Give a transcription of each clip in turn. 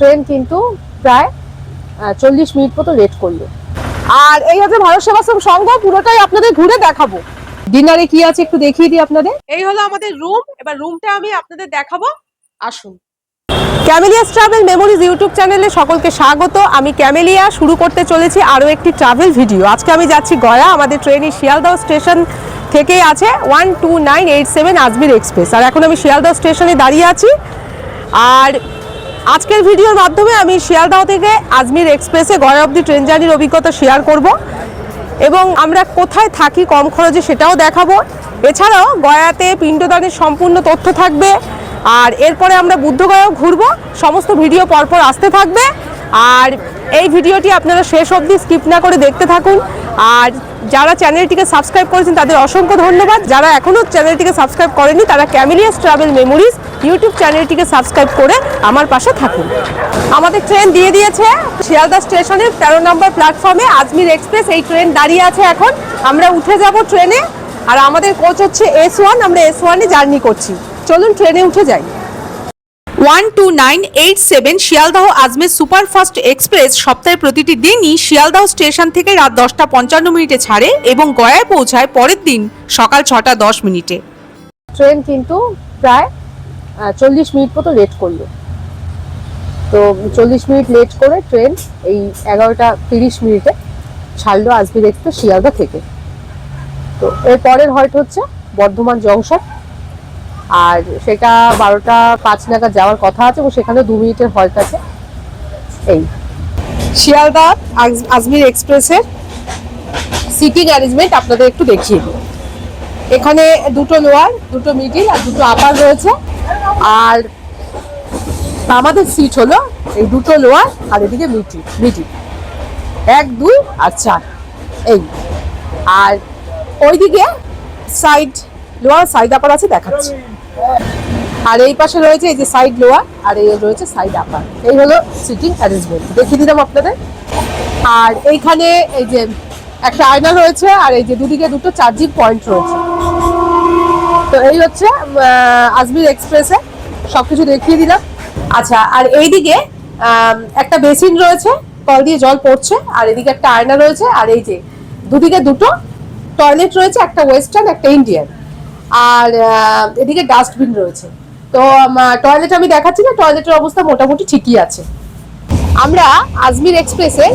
Train কিন্তু প্রায় 40 minute মতো লেট করলো। আর এই হচ্ছে ভারত সেবাশ্রম সংঘ, পুরোটাই আপনাদের ঘুরে দেখাবো। ডিনারে কি আছে একটু দেখিয়ে দিই আপনাদের। এই হলো আমাদের রুম, এবার রুমটা আমি আপনাদের দেখাবো, আসুন। ক্যামেলিয়াস ট্রাভেল মেমোরিজ ইউটিউব চ্যানেলে সকলকে স্বাগত। আমি ক্যামেলিয়া, শুরু করতে চলেছি আরও একটি ট্রাভেল ভিডিও। আজকে আমি যাচ্ছি গয়া। আমাদের ট্রেনই শিয়ালদহ স্টেশন থেকে আছে 12987 আজমির এক্সপ্রেস। আর এখন আমি শিয়ালদহ স্টেশনে দাঁড়িয়ে আছি। আর আজকের ভিডিওর মাধ্যমে আমি শিয়ালদহ থেকে আজমির এক্সপ্রেসে গয়া অবধি ট্রেন জার্নির অভিজ্ঞতা শেয়ার করব এবং আমরা কোথায় থাকি কম খরচে সেটাও দেখাবো। এছাড়াও গয়াতে পিণ্ডদানের সম্পূর্ণ তথ্য থাকবে। আর এরপরে আমরা বুদ্ধগয়াও ঘুরবো। সমস্ত ভিডিও পরপর আসতে থাকবে। আর এই ভিডিওটি আপনারা শেষ অবধি স্কিপ না করে দেখতে থাকুন। আর যারা চ্যানেলটিকে সাবস্ক্রাইব করেছেন তাদের অসংখ্য ধন্যবাদ। যারা এখনও চ্যানেলটিকে সাবস্ক্রাইব করেনি তারা ক্যামেলিয়াস ট্রাভেল মেমোরিজ ইউটিউব চ্যানেলটিকে সাবস্ক্রাইব করে আমার পাশে থাকুন। আমাদের ট্রেন দিয়ে দিয়েছে শিয়ালদহ স্টেশনের 13 নম্বর প্ল্যাটফর্মে আজমির এক্সপ্রেস। এই ট্রেন দাঁড়িয়ে আছে, এখন আমরা উঠে যাব ট্রেনে। আর আমাদের কোচ হচ্ছে S1, আমরা S1-এ জার্নি করছি। চলুন ট্রেনে উঠে যাই। 12987 শিয়ালদহ আজমের সুপারফাস্ট এক্সপ্রেস সপ্তাহের প্রতিটি দিনই শিয়ালদহ স্টেশন থেকে রাত 10টা 55 মিনিটে ছাড়ে এবং গয়ায় পৌঁছায় পরের দিন সকাল 6টা 10 মিনিটে। ট্রেন কিন্তু প্রায় 40 মিনিট মতো লেট করলো। তো 40 মিনিট লেট করে ট্রেন এই 11টা 30 মিনিটে ছাড়লো আজমির এক্সপ্রেস শিয়ালদহ থেকে। তো এর পরের হল্ট হচ্ছে বর্ধমান জংশন, আর সেটা 12টা 5 নাগাদ যাওয়ার কথা আছে এবং সেখানে 2 মিনিটের হল্ট আছে। এই শিয়ালদহ আজমির এক্সপ্রেসের সিটিং অ্যারেঞ্জমেন্ট আপনাদের একটু দেখিয়ে দিই। এখানে দুটো লোয়ার, দুটো মিডিল আর দুটো আপার রয়েছে। আর আমাদের সিট হলো এই দুটো লোয়ার আর এদিকে মিডিল 1 2 আর 4 এই। আর ওইদিকে সাইড লোয়ার সাইড আপার আছে, দেখাচ্ছি। আর এই পাশে রয়েছে এই যে সাইড লোয়ার আর এই রয়েছে সাইড আপার। এই হলো সিটিং অ্যারেঞ্জমেন্ট, দেখিয়ে দিলাম আপনাদের। আর এইখানে এই যে একটা আয়না রয়েছে আর এই যে দুদিকে দুটো চার্জিং পয়েন্ট রয়েছে। তো এই হচ্ছে আজমির এক্সপ্রেসে সবকিছু দেখিয়ে দিলাম। আচ্ছা, আর এইদিকে একটা বেসিন রয়েছে, কল দিয়ে জল পড়ছে। আর এদিকে একটা আয়না রয়েছে আর এই যে দুদিকে দুটো টয়লেট রয়েছে, একটা ওয়েস্টার্ন একটা ইন্ডিয়ান। আর এদিকে ডাস্টবিন রয়েছে। তো টয়লেট আমি দেখাচ্ছি না, টয়লেটের অবস্থা মোটামুটি ঠিকই আছে। আমরা আজমির এক্সপ্রেসে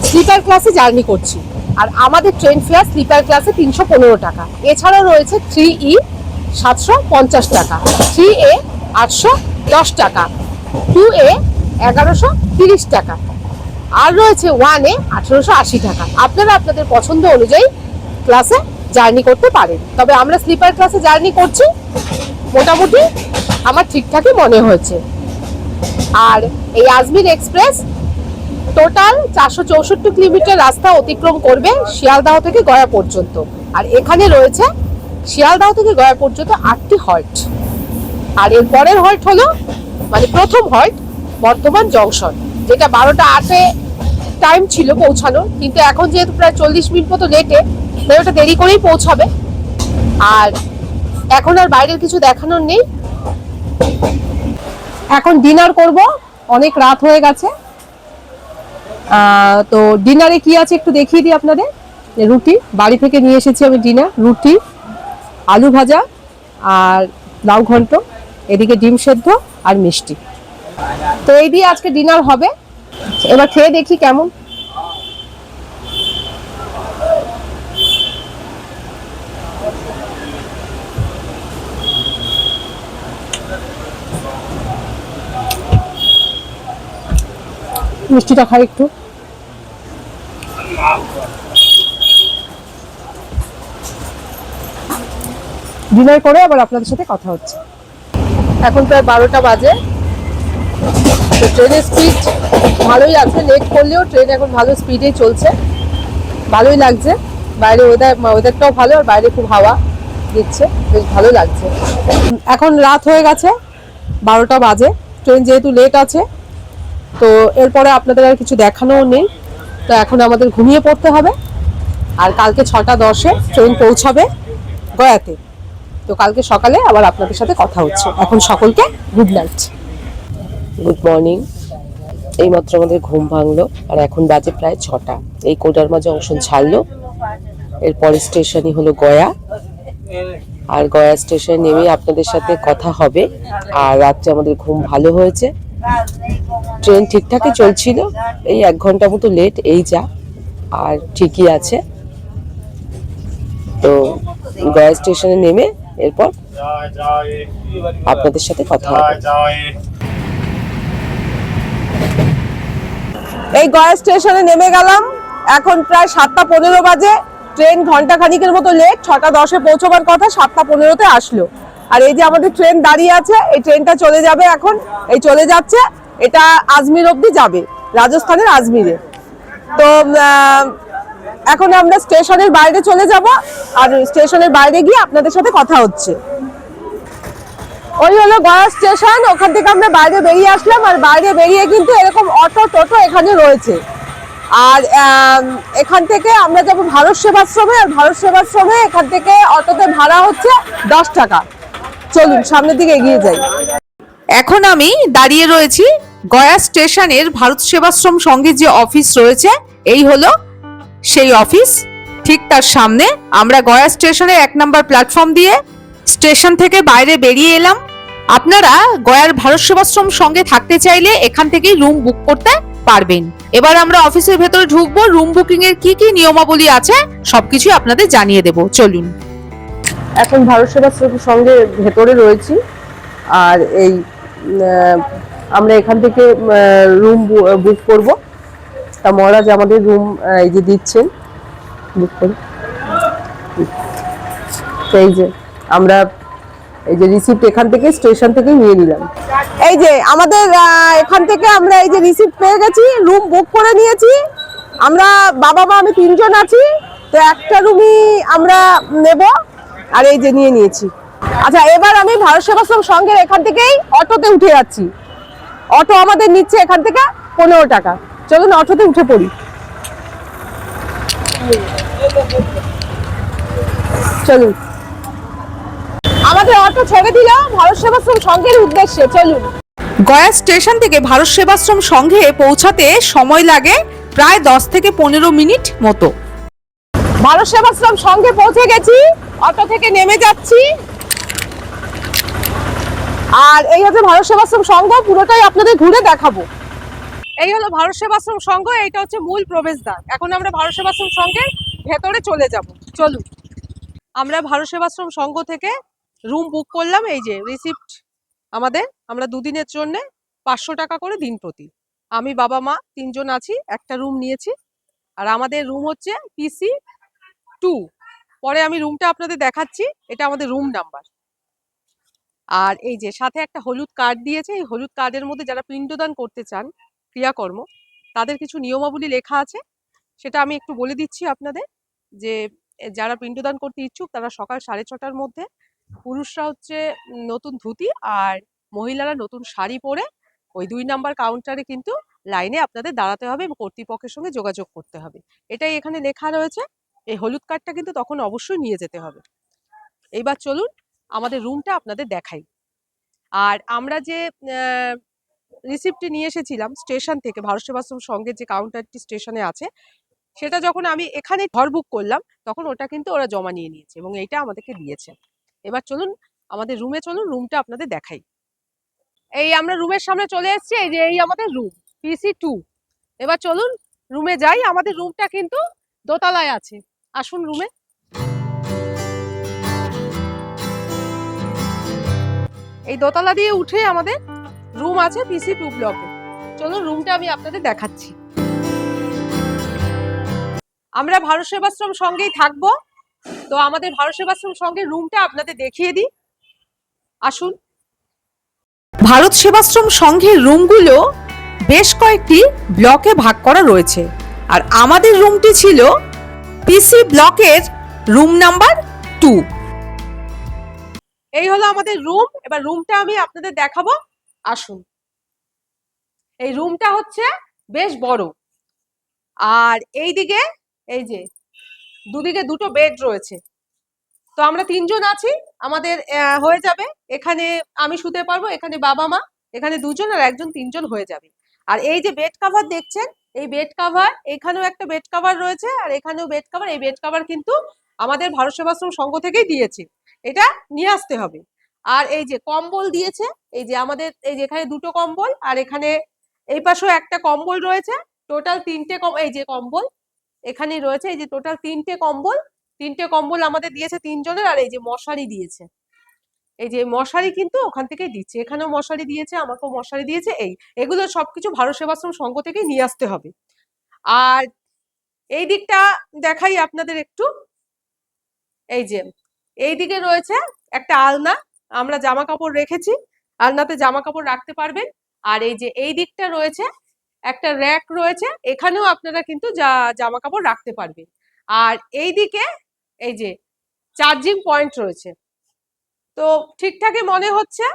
স্লিপার ক্লাসে জার্নি করছি। আর আমাদের ট্রেন ফেয়ার স্লিপার ক্লাসে 315 টাকা। এছাড়াও রয়েছে 3E 750 টাকা, 3A 810 টাকা, 2A 1130 টাকা, আর রয়েছে 1A 1880 টাকা। আপনারা আপনাদের পছন্দ অনুযায়ী ক্লাসে জার্নি করতে পারেন। তবে আমরা স্লিপার ক্লাসে জার্নি করছি, মোটামুটি আমার ঠিকঠাকই মনে হয়েছে। আর এই আজমির এক্সপ্রেস টোটাল 464 কিলোমিটার রাস্তা অতিক্রম করবে শিয়ালদহ থেকে গয়া পর্যন্ত। আর এখানে রয়েছে শিয়ালদহ থেকে গয়া পর্যন্ত 8টি হল্ট। আর এর পরের হল্ট হলো মানে প্রথম হল্ট বর্ধমান জংশন, যেটা 12টা 8-এ টাইম ছিল পৌঁছানোর, কিন্তু এখন যেহেতু প্রায় 40 মিনিট মতো লেটে, তাই ওটা দেরি করেই পৌঁছাবে। আর এখন আর বাইরের কিছু দেখানোর নেই, এখন ডিনার করব, অনেক রাত হয়ে গেছে। তো ডিনারে কি আছে একটু দেখিয়ে দিই আপনাদের। রুটি বাড়ি থেকে নিয়ে এসেছি আমি, ডিনার রুটি, আলু ভাজা আর লাউ ঘন্ট, এদিকে ডিম সেদ্ধ আর মিষ্টি। তো এই দিয়ে আজকে ডিনার হবে। এবার খেয়ে দেখি কেমন। মিষ্টিটা খাই একটু। ডিনার করে আবার আপনাদের সাথে কথা হচ্ছে। এখন প্রায় 12টা বাজে। তো ট্রেনের স্পিড ভালোই আছে, লেট করলেও ট্রেন এখন ভালো স্পিডেই চলছে, ভালোই লাগছে। বাইরে ওয়েদারটাও ভালো, আর বাইরে খুব হাওয়া দিচ্ছে, বেশ ভালো লাগছে। এখন রাত হয়ে গেছে, 12টা বাজে। ট্রেন যেহেতু লেট আছে, তো এরপরে আপনাদের আর কিছু দেখানোও নেই। তো এখন আমাদের ঘুমিয়ে পড়তে হবে। আর কালকে 6টা 10-এ ট্রেন পৌঁছাবে গয়াতে। তো কালকে সকালে আবার আপনাদের সাথে কথা হচ্ছে। এখন সকলকে গুড নাইট। Good morning. এইমাত্র আমাদের ঘুম ভাঙলো আর এখন বাজে প্রায় 6টা। এই কোডারমা জংশন ছাড়লো, এরপরে স্টেশনই হলো গয়া। আর গয়া স্টেশন নেমে আপনাদের সাথে কথা হবে। আর রাত্রে আমাদের ঘুম ভালো হয়েছে, ট্রেন ঠিকঠাকই চলছিল, এই 1 ঘন্টা মতো লেট এই যা, আর ঠিকই আছে। তো গয়া স্টেশনে নেমে এরপর আপনাদের সাথে কথা হবে। এই গয়া স্টেশনে নেমে গেলাম, এখন প্রায় 7টা 15 বাজে। ট্রেন ঘন্টা খানিকের মতো লেট, 6টা 10-এ পৌঁছবার কথা, 7টা 15-তে আসলো। আর এই যে আমাদের ট্রেন দাঁড়িয়ে আছে, এই ট্রেনটা চলে যাবে এখন, এই চলে যাচ্ছে। এটা আজমির অবধি যাবে, রাজস্থানের আজমিরে। তো এখন আমরা স্টেশনের বাইরে চলে যাব, আর স্টেশনের বাইরে গিয়ে আপনাদের সাথে কথা হচ্ছে। ওই হলো গয়া স্টেশন, ওখান থেকে আমরা বাইরে বেরিয়ে আসলাম। আর বাইরে বেরিয়ে কিন্তু এরকম অটো টোটো এখানে রয়েছে। আর এখান থেকে আমরা যাবো ভারত সেবাশ্রমে, আর ভারত সেবাশ্রমে এখান থেকে অটোতে ভাড়া হচ্ছে 10 টাকা। চলুন সামনের দিকে এগিয়ে যাই। এখন আমি দাঁড়িয়ে রয়েছি গয়া স্টেশনের ভারত সেবাশ্রম সংঘের যে অফিস রয়েছে, এই হলো সেই অফিস। ঠিক তার সামনে আমরা গয়া স্টেশনের 1 নম্বর প্ল্যাটফর্ম দিয়ে স্টেশন থেকে বাইরে বেরিয়ে এলাম। আপনারা গয়ার ভারত সেবাশ্রম সঙ্গে থাকতে চাইলে এখান থেকেই রুম বুক করতে পারবেন। এবার আমরা অফিসের ভেতরে ঢুকবো, রুম বুকিং এর কি কি নিয়মাবলী আছে সবকিছু আপনাদের জানিয়ে দেব। চলুন। এখন ভারত সেবাশ্রম সঙ্গে ভেতরে রয়েছি। আর এই আমরা এখান থেকে রুম বুক করব। তা মহারাজ আমাদের রুম এই যে দিচ্ছেন, বুক করে। এই যে আমরা এই যে রিসিপ্ট এখান থেকে স্টেশন থেকে নিয়ে নিলাম। এই যে আমাদের এখান থেকে আমরা এই যে রিসিপ্ট পেয়ে গেছি, রুম বুক করে নিয়েছি। আমরা বাবা মা আমি 3 জন আছি, তো একটা রুমই আমরা নেব। আর এই যে নিয়ে নিয়েছি। আচ্ছা, এবার আমি ভারত সেবাশ্রম সংঘের এখান থেকেই অটোতে উঠে যাচ্ছি। অটো আমাদের নিচ্ছে এখান থেকে 15 টাকা। চলুন অটোতে উঠে পড়ি। চলুন, আমাদের অটো ছেড়ে দিল ভারত সেবাশ্রম সংঘের উদ্দেশ্যে। চলুন। গয়া স্টেশন থেকে ভারত সেবাশ্রম সংঘে পৌঁছাতে সময় লাগে প্রায় 10 থেকে 15 মিনিট মতো। ভারত সেবাশ্রম সংঘে পৌঁছে গেছি, অটো থেকে নেমে যাচ্ছি। আর এই হচ্ছে ভারত সেবাশ্রম সংঘ, পুরোটাই আপনাদের ঘুরে দেখাবো। এই হলো ভারত সেবাশ্রম সংঘ, এইটা হচ্ছে মূল প্রবেশদ্বার। এখন আমরা ভারত সেবাশ্রম সংঘের ভেতরে চলে যাব। চলুন। আমরা ভারত সেবাশ্রম সংঘ থেকে রুম বুক করলাম। এই যে রিসিপ্ট আমাদের, আমরা 2 দিনের জন্য 500 টাকা করে দিন প্রতি। আমি বাবা মা 3 জন আছি, একটা রুম নিয়েছি। আর আমাদের রুম হচ্ছে PC2। পরে আমি রুমটা আপনাদের দেখাচ্ছি, এটা আমাদের রুম নাম্বার। আর এই যে সাথে একটা হলুদ কার্ড দিয়েছে, এই হলুদ কার্ডের মধ্যে যারা পিণ্ডদান করতে চান ক্রিয়াকর্ম, তাদের কিছু নিয়মাবলী লেখা আছে। সেটা আমি একটু বলে দিচ্ছি আপনাদের, যে যারা পিণ্ডদান করতে ইচ্ছুক তারা সকাল 6:30টার মধ্যে, পুরুষরা হচ্ছে নতুন ধুতি আর মহিলারা নতুন শাড়ি পরে ওই 2 নাম্বার কাউন্টারে কিন্তু লাইনে আপনাদের দাঁড়াতে হবে এবং কর্তৃপক্ষের সঙ্গে যোগাযোগ করতে হবে। এটাই এখানে লেখা রয়েছে। এই হলুদ কার্ডটা কিন্তু তখন অবশ্যই নিয়ে যেতে হবে। এইবার চলুন আমাদের রুমটা আপনাদের দেখাই। আর আমরা যে রিসিপ্টটি নিয়ে এসেছিলাম স্টেশন থেকে, ভারত সেবাশ্রম সংঘের যে কাউন্টারটি স্টেশনে আছে, সেটা যখন আমি এখানে ঘর বুক করলাম তখন ওটা কিন্তু ওরা জমা নিয়ে নিয়েছে এবং এইটা আমাদেরকে দিয়েছে। এবার চলুন আমাদের রুমে, চলুন রুমটা আপনাদের দেখাই। এই আমরা রুমের সামনে চলে এসেছি, এই যে এই আমাদের রুম PC2। এবার চলুন রুমে যাই। আমাদের রুমটা কিন্তু দোতলায় আছে। আসুন রুমে। এই দোতলা দিয়ে উঠে আমাদের রুম আছে PC2 ব্লকে। চলুন রুমটা আমি আপনাদের দেখাচ্ছি। আমরা ভারত সেবাশ্রম সঙ্গেই থাকবো, তো আমাদের ভারত সেবাশ্রম সঙ্গের রুমটা আপনাদের দেখিয়ে দিই। আসুন। ভারত সেবাশ্রম সংঘের রুমগুলো বেশ কয়েকটি ব্লকে ভাগ করা রয়েছে। আর আমাদের রুমটি ছিল PC ব্লকের রুম নাম্বার 2। এই হলো আমাদের রুম। এবার রুমটা আমি আপনাদের দেখাবো। আসুন। এই রুমটা হচ্ছে বেশ বড়। আর এইদিকে এই যে দুদিকে দুটো বেড রয়েছে। তো আমরা 3 জন আছি, আমাদের হয়ে যাবে। এখানে আমি শুতে পারবো, এখানে বাবা মা, এখানে 2 জন আর 1 জন 3 জন হয়ে যাবে। আর এই যে বেড কভার দেখছেন, এই বেড কভার, এখানেও একটা বেড কভার রয়েছে আর এখানেও বেড কভার। এই বেড কভার কিন্তু আমাদের ভারত সেবাশ্রম সংঘ থেকেই দিয়েছে, এটা নিয়ে আসতে হবে। আর এই যে কম্বল দিয়েছে, এই যে আমাদের এই যে এখানে 2টো কম্বল আর এখানে এই পাশেও একটা কম্বল রয়েছে। টোটাল 3টে এই যে কম্বল এখানেই রয়েছে, এই যে টোটাল 3টে কম্বল। 3টে কম্বল আমাদের দিয়েছে 3 জনের। আর এই যে মশারি দিয়েছে, এই যে মশারি কিন্তু ওখান থেকেই দিচ্ছে, এখানেও মশারি দিয়েছে, আমাকেও মশারি দিয়েছে। এগুলো সবকিছু ভারত সেবাশ্রম সংঘ থেকেই নিয়ে আসতে হবে। আর এই দিকটা দেখাই আপনাদের একটু, এই যে এই দিকে রয়েছে একটা আলনা, আমরা জামা কাপড় রেখেছি, আলনাতে জামা কাপড় রাখতে পারবেন। আর এই যে এই দিকটা রয়েছে একটা র্যাক রয়েছে, এখানেও আপনারা কিন্তু জামা কাপড় রাখতে পারবেন। আর এই দিকে এই যে চার্জিং পয়েন্ট রয়েছে। তো ঠিকঠাকই মনে হচ্ছে,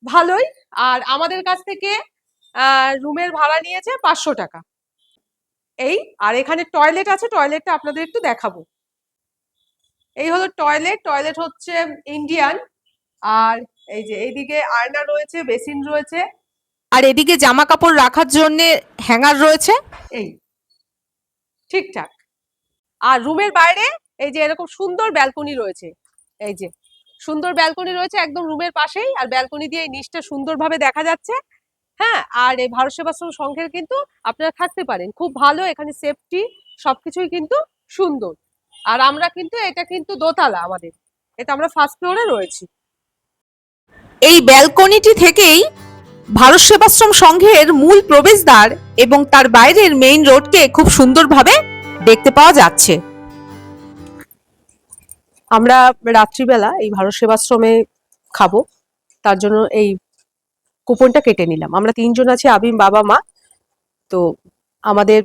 ভালোই। আর আমাদের কাছ থেকে রুমের ভাড়া নিয়েছে 500 টাকা। এই আর এখানে টয়লেট আছে, টয়লেটটা আপনাদের একটু দেখাবো। এই হলো টয়লেট, টয়লেট হচ্ছে ইন্ডিয়ান। আর এই যে এইদিকে আয়না রয়েছে, বেসিন রয়েছে, আর এদিকে জামা কাপড় রাখার জন্য হ্যাঙ্গার রয়েছে। এই ঠিকঠাক। আর রুমের বাইরে এই যে এরকম সুন্দর ব্যালকনি রয়েছে, এই যে সুন্দর ব্যালকনি রয়েছে একদম রুমের পাশেই। আর ব্যালকনি দিয়ে এই নিচটা সুন্দরভাবে দেখা যাচ্ছে। হ্যাঁ, আর এই ভারত সেবাশ্রম সংঘের কিন্তু আপনারা থাকতে পারেন, খুব ভালো, এখানে সেফটি সবকিছুই কিন্তু সুন্দর। আর আমরা কিন্তু এটা কিন্তু দোতলা, আমাদের এটা আমরা ফার্স্ট ফ্লোরে রয়েছি। এই ব্যালকনিটি থেকেই ভারত সেবাশ্রম সংঘের মূল প্রবেশদ্বার এবং তার বাইরের মেইন রোডকে খুব সুন্দরভাবে দেখতে পাওয়া যাচ্ছে। আমরা রাত্রিবেলা এই ভারত সেবাশ্রমে খাবো, তার জন্য এই কুপনটা কেটে নিলাম। আমরা 3 জন আছি, আবিম, বাবা, মা। তো আমাদের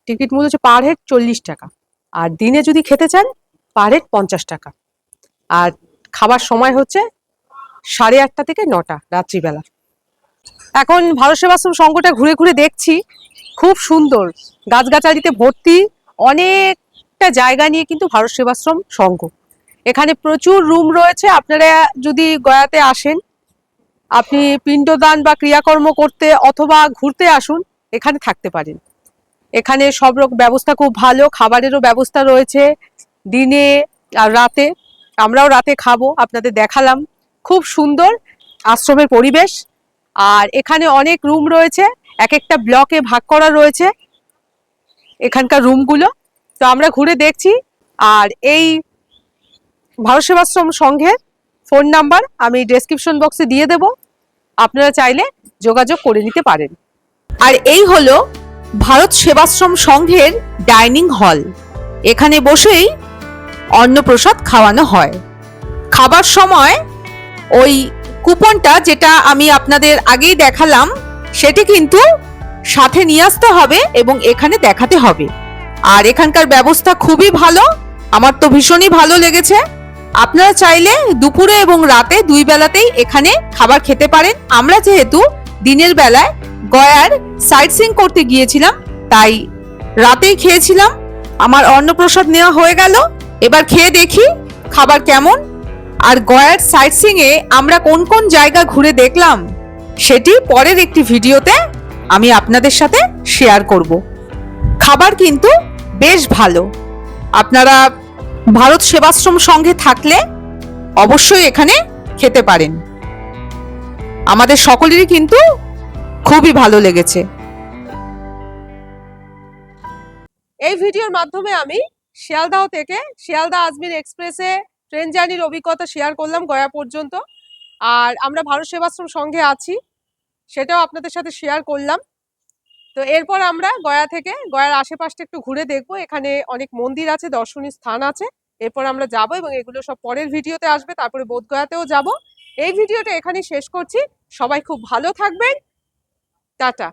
টিকিট মূল্য হচ্ছে পার হেড 40 টাকা। আর দিনে যদি খেতে চান পার হেড 50 টাকা। আর খাবার সময় হচ্ছে 8:30 থেকে 9টা রাত্রিবেলা। এখন ভারত সেবাশ্রম সংঘটা ঘুরে ঘুরে দেখছি, খুব সুন্দর, গাছগাছালিতে ভর্তি, অনেকটা জায়গা নিয়ে কিন্তু ভারত সেবাশ্রম সংঘ। এখানে প্রচুর রুম রয়েছে। আপনারা যদি গয়াতে আসেন, আপনি পিণ্ডদান বা ক্রিয়াকর্ম করতে অথবা ঘুরতে আসুন, এখানে থাকতে পারেন। এখানে সব রকম ব্যবস্থা খুব ভালো, খাবারেরও ব্যবস্থা রয়েছে দিনে আর রাতে। আমরাও রাতে খাবো, আপনাদের দেখালাম। খুব সুন্দর আশ্রমের পরিবেশ। আর এখানে অনেক রুম রয়েছে, এক একটা ব্লকে ভাগ করা রয়েছে এখানকার রুমগুলো। তো আমরা ঘুরে দেখছি। আর এই ভারত সেবাশ্রম সংঘের ফোন নাম্বার আমি ডেসক্রিপশন বক্সে দিয়ে দেব, আপনারা চাইলে যোগাযোগ করে নিতে পারেন। আর এই হলো ভারত সেবাশ্রম সংঘের ডাইনিং হল। এখানে বসেই অন্নপ্রসাদ খাওয়ানো হয়। খাবার সময় ওই কুপনটা যেটা আমি আপনাদের আগেই দেখালাম, সেটি কিন্তু সাথে নিয়ে আসতে হবে এবং এখানে দেখাতে হবে। আর এখানকার ব্যবস্থা খুবই ভালো, আমার তো ভীষণই ভালো লেগেছে। আপনারা চাইলে দুপুরে এবং রাতে 2 বেলাতেই এখানে খাবার খেতে পারেন। আমরা যেহেতু দিনের বেলায় গয়ার সাইট সিইং করতে গিয়েছিলাম, তাই রাতেই খেয়েছিলাম। আমার অন্নপ্রসাদ নেওয়া হয়ে গেল, এবার খেয়ে দেখি খাবার কেমন। আর গয়ার সাইট সিইং এ আমরা কোন কোন জায়গা ঘুরে দেখলাম সেটি পরের একটি ভিডিওতে আমি আপনাদের সাথে শেয়ার করব। খাবার কিন্তু বেশ ভালো। আপনারা ভারত সেবাশ্রম সংঘে থাকলে অবশ্যই এখানে খেতে পারেন। আমাদের সকলেরই কিন্তু খুবই ভালো লেগেছে। এই ভিডিওর মাধ্যমে আমি শিয়ালদাহ থেকে শিয়ালদা আজমির এক্সপ্রেসে ট্রেন জার্নির অভিজ্ঞতা শেয়ার করলাম গয়া পর্যন্ত। আর আমরা ভারত সেবাশ্রম সংঘে আছি, সেটাও আপনাদের সাথে শেয়ার করলাম। তো এরপর আমরা গয়া থেকে গয়ার আশেপাশটা একটু ঘুরে দেখব। এখানে অনেক মন্দির আছে, দর্শনীয় স্থান আছে। এরপর আমরা যাব এবং এগুলো সব পরের ভিডিওতে আসবে। তারপরে বোধগয়াতেও যাব। এই ভিডিওটা এখানেই শেষ করছি। সবাই খুব ভালো থাকবেন, টাটা।